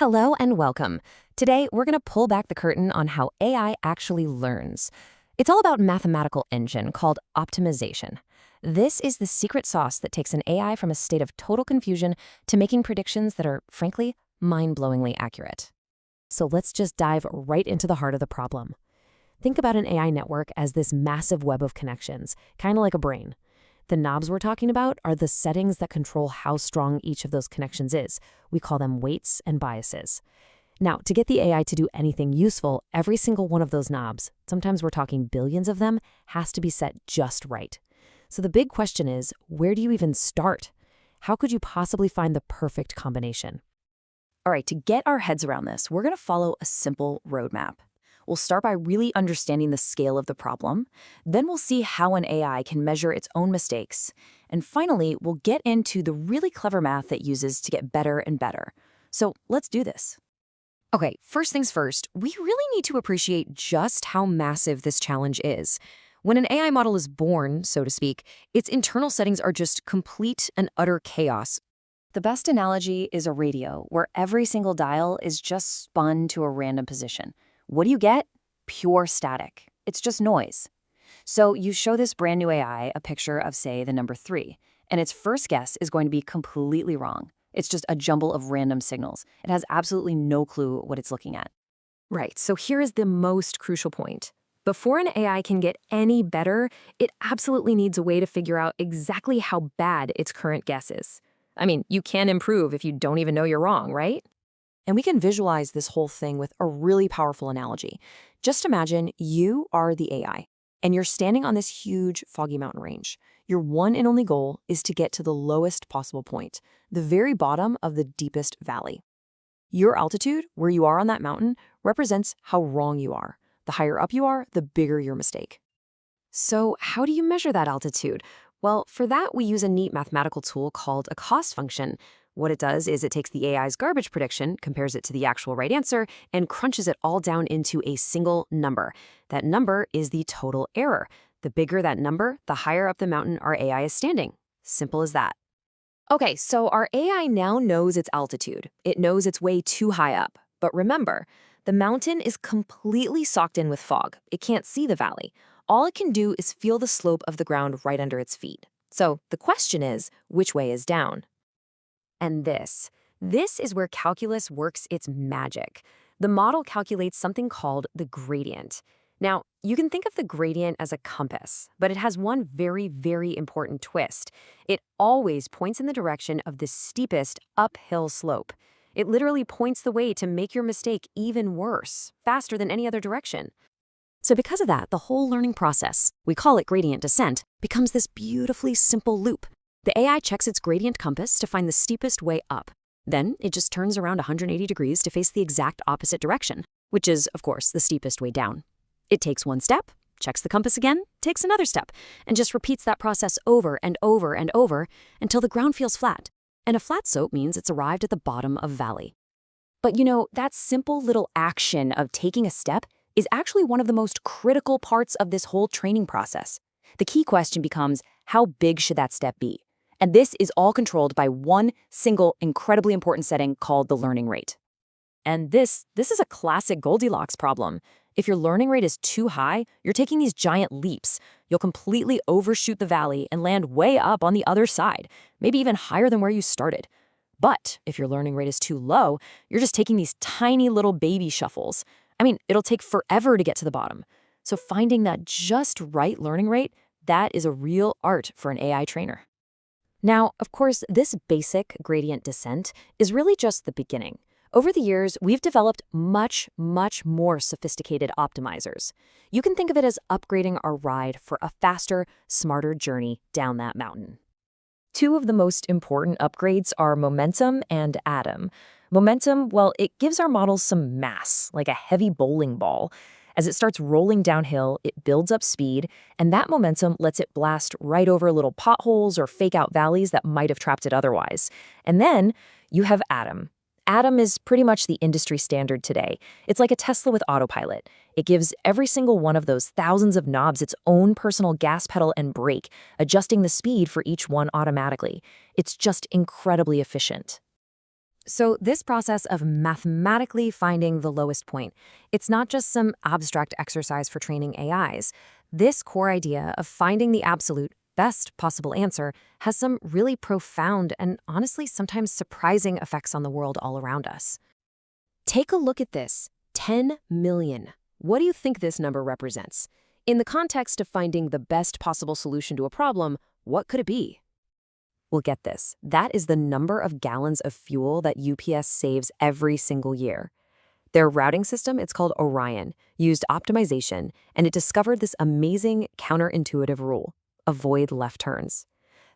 Hello and welcome. Today, we're going to pull back the curtain on how AI actually learns. It's all about a mathematical engine called optimization. This is the secret sauce that takes an AI from a state of total confusion to making predictions that are, frankly, mind-blowingly accurate. So let's just dive right into the heart of the problem. Think about an AI network as this massive web of connections, kind of like a brain. The knobs we're talking about are the settings that control how strong each of those connections is. We call them weights and biases. Now, to get the AI to do anything useful, every single one of those knobs, sometimes we're talking billions of them, has to be set just right. So the big question is, where do you even start? How could you possibly find the perfect combination? All right, to get our heads around this, we're going to follow a simple roadmap. We'll start by really understanding the scale of the problem. Then we'll see how an AI can measure its own mistakes. And finally, we'll get into the really clever math it uses to get better and better. So let's do this. Okay, first things first, we really need to appreciate just how massive this challenge is. When an AI model is born, so to speak, its internal settings are just complete and utter chaos. The best analogy is a radio, where every single dial is just spun to a random position. What do you get? Pure static. It's just noise. So you show this brand new AI a picture of, say, the number 3, and its first guess is going to be completely wrong. It's just a jumble of random signals. It has absolutely no clue what it's looking at. Right, so here is the most crucial point. Before an AI can get any better, it absolutely needs a way to figure out exactly how bad its current guess is. I mean, you can improve if you don't even know you're wrong, right? And we can visualize this whole thing with a really powerful analogy. Just imagine you are the AI, and you're standing on this huge, foggy mountain range. Your one and only goal is to get to the lowest possible point, the very bottom of the deepest valley. Your altitude, where you are on that mountain, represents how wrong you are. The higher up you are, the bigger your mistake. So how do you measure that altitude? Well, for that, we use a neat mathematical tool called a cost function. What it does is it takes the AI's garbage prediction, compares it to the actual right answer, and crunches it all down into a single number. That number is the total error. The bigger that number, the higher up the mountain our AI is standing. Simple as that. Okay, so our AI now knows its altitude. It knows it's way too high up. But remember, the mountain is completely socked in with fog. It can't see the valley. All it can do is feel the slope of the ground right under its feet. So the question is, which way is down? And this is where calculus works its magic. The model calculates something called the gradient. Now, you can think of the gradient as a compass, but it has one very, very important twist. It always points in the direction of the steepest uphill slope. It literally points the way to make your mistake even worse, faster than any other direction. So because of that, the whole learning process, we call it gradient descent, becomes this beautifully simple loop. The AI checks its gradient compass to find the steepest way up. Then it just turns around 180 degrees to face the exact opposite direction, which is, of course, the steepest way down. It takes one step, checks the compass again, takes another step, and just repeats that process over and over and over until the ground feels flat. And a flat slope means it's arrived at the bottom of valley. But you know, that simple little action of taking a step is actually one of the most critical parts of this whole training process. The key question becomes, how big should that step be? And this is all controlled by one single incredibly important setting called the learning rate. And this is a classic Goldilocks problem. If your learning rate is too high, you're taking these giant leaps. You'll completely overshoot the valley and land way up on the other side, maybe even higher than where you started. But if your learning rate is too low, you're just taking these tiny little baby shuffles. I mean, it'll take forever to get to the bottom. So finding that just right learning rate, that is a real art for an AI trainer. Now, of course, this basic gradient descent is really just the beginning. Over the years, we've developed much, much more sophisticated optimizers. You can think of it as upgrading our ride for a faster, smarter journey down that mountain. Two of the most important upgrades are Momentum and Atom. Momentum, well, it gives our models some mass, like a heavy bowling ball. As it starts rolling downhill, it builds up speed, and that momentum lets it blast right over little potholes or fake-out valleys that might have trapped it otherwise. And then you have Atom. Atom is pretty much the industry standard today. It's like a Tesla with autopilot. It gives every single one of those thousands of knobs its own personal gas pedal and brake, adjusting the speed for each one automatically. It's just incredibly efficient. So this process of mathematically finding the lowest point, it's not just some abstract exercise for training AIs. This core idea of finding the absolute best possible answer has some really profound and honestly sometimes surprising effects on the world all around us. Take a look at this, 10 million. What do you think this number represents? In the context of finding the best possible solution to a problem, what could it be? Well, get this. That is the number of gallons of fuel that UPS saves every single year. Their routing system, it's called Orion, used optimization, and it discovered this amazing counterintuitive rule: avoid left turns.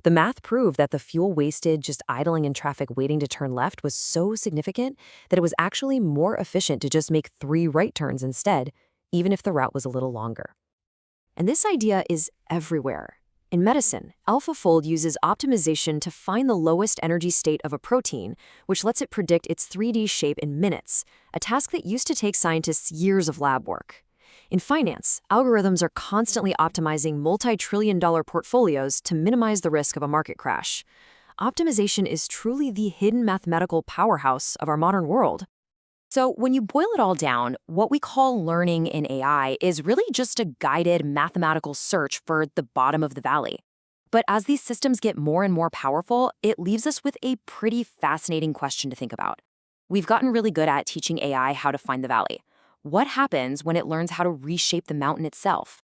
The math proved that the fuel wasted just idling in traffic waiting to turn left was so significant that it was actually more efficient to just make 3 right turns instead, even if the route was a little longer. And this idea is everywhere. In medicine, AlphaFold uses optimization to find the lowest energy state of a protein, which lets it predict its 3D shape in minutes, a task that used to take scientists years of lab work. In finance, algorithms are constantly optimizing multi-trillion-dollar portfolios to minimize the risk of a market crash. Optimization is truly the hidden mathematical powerhouse of our modern world. So when you boil it all down, what we call learning in AI is really just a guided mathematical search for the bottom of the valley. But as these systems get more and more powerful, it leaves us with a pretty fascinating question to think about. We've gotten really good at teaching AI how to find the valley. What happens when it learns how to reshape the mountain itself?